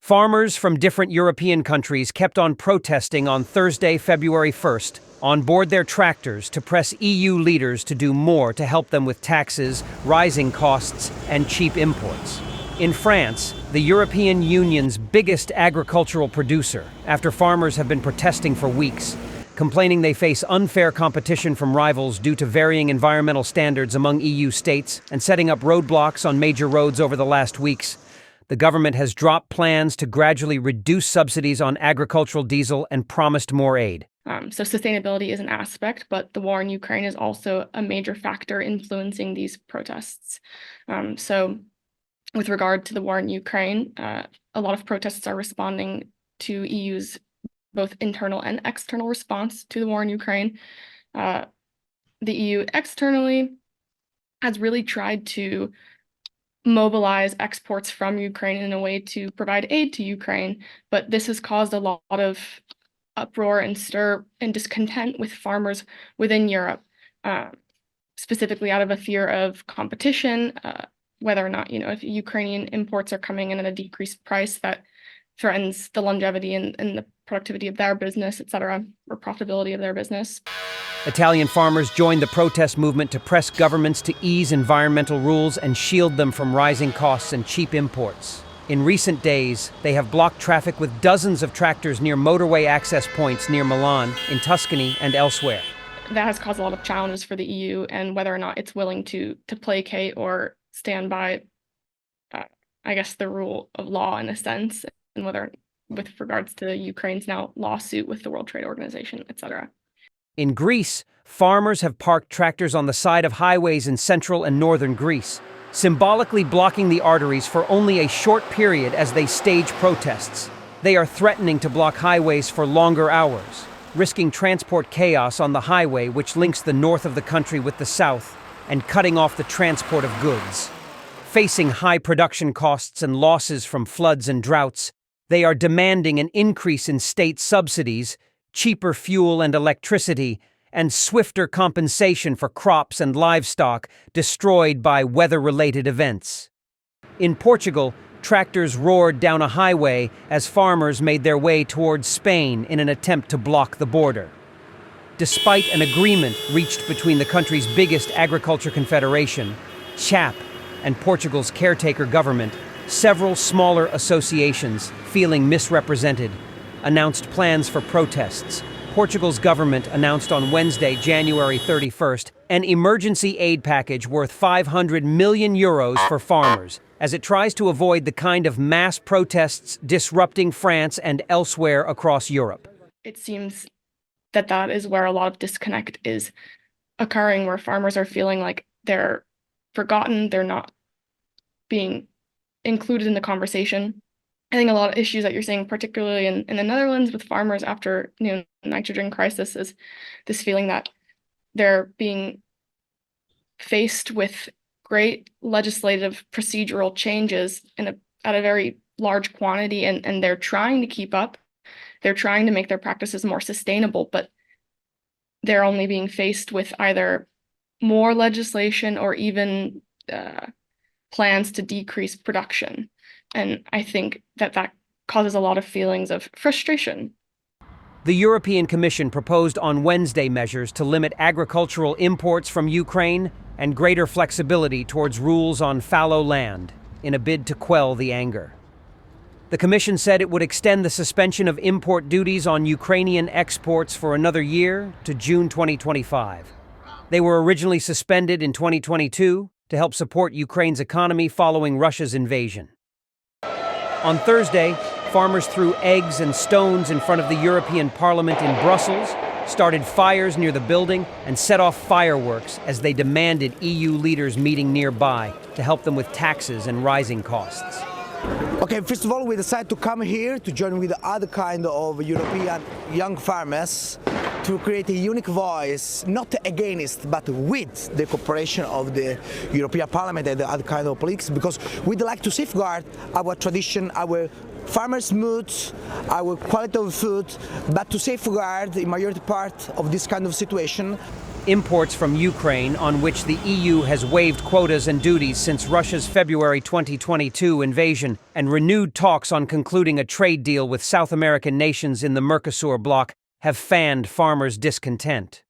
Farmers from different European countries kept on protesting on Thursday, February 1st, on board their tractors to press EU leaders to do more to help them with taxes, rising costs, and cheap imports. In France, the European Union's biggest agricultural producer, after farmers have been protesting for weeks, complaining they face unfair competition from rivals due to varying environmental standards among EU states and setting up roadblocks on major roads over the last weeks, the government has dropped plans to gradually reduce subsidies on agricultural diesel and promised more aid. So sustainability is an aspect, but the war in Ukraine is also a major factor influencing these protests. So with regard to the war in Ukraine, a lot of protests are responding to EU's both internal and external response to the war in Ukraine. The EU externally has really tried to mobilize exports from Ukraine in a way to provide aid to Ukraine, but this has caused a lot of uproar and stir and discontent with farmers within Europe, specifically out of a fear of competition, whether or not, if Ukrainian imports are coming in at a decreased price that threatens the longevity and the productivity of their business, et cetera, or profitability of their business. Italian farmers joined the protest movement to press governments to ease environmental rules and shield them from rising costs and cheap imports. In recent days, they have blocked traffic with dozens of tractors near motorway access points near Milan, in Tuscany, and elsewhere. That has caused a lot of challenges for the EU and whether or not it's willing to placate or stand by, the rule of law in a sense, and whether with regards to Ukraine's now lawsuit with the World Trade Organization, et cetera. In Greece, farmers have parked tractors on the side of highways in central and northern Greece, symbolically blocking the arteries for only a short period as they stage protests. They are threatening to block highways for longer hours, risking transport chaos on the highway which links the north of the country with the south and cutting off the transport of goods. Facing high production costs and losses from floods and droughts, they are demanding an increase in state subsidies, cheaper fuel and electricity, and swifter compensation for crops and livestock destroyed by weather-related events. In Portugal, tractors roared down a highway as farmers made their way towards Spain in an attempt to block the border. Despite an agreement reached between the country's biggest agriculture confederation, CHAP, and Portugal's caretaker government, several smaller associations, feeling misrepresented, announced plans for protests. Portugal's government announced on Wednesday, January 31st, an emergency aid package worth €500 million for farmers, as it tries to avoid the kind of mass protests disrupting France and elsewhere across Europe. It seems that is where a lot of disconnect is occurring, where farmers are feeling like they're forgotten, they're not being included in the conversation. I think a lot of issues that you're seeing, particularly in the Netherlands with farmers after nitrogen crisis, is this feeling that they're being faced with great legislative procedural changes at a very large quantity, and they're trying to keep up. They're trying to make their practices more sustainable, but they're only being faced with either more legislation or even plans to decrease production. And I think that causes a lot of feelings of frustration. The European Commission proposed on Wednesday measures to limit agricultural imports from Ukraine and greater flexibility towards rules on fallow land in a bid to quell the anger. The Commission said it would extend the suspension of import duties on Ukrainian exports for another year to June 2025. They were originally suspended in 2022 to help support Ukraine's economy following Russia's invasion. On Thursday, farmers threw eggs and stones in front of the European Parliament in Brussels, started fires near the building, and set off fireworks as they demanded EU leaders meeting nearby to help them with taxes and rising costs. Okay, first of all, we decided to come here to join with other kind of European young farmers to create a unique voice, not against, but with the cooperation of the European Parliament and the other kind of politics, because we'd like to safeguard our tradition, our farmers' moods, our quality of food, but to safeguard the majority part of this kind of situation. Imports from Ukraine, on which the EU has waived quotas and duties since Russia's February 2022 invasion, and renewed talks on concluding a trade deal with South American nations in the Mercosur bloc, have fanned farmers' discontent.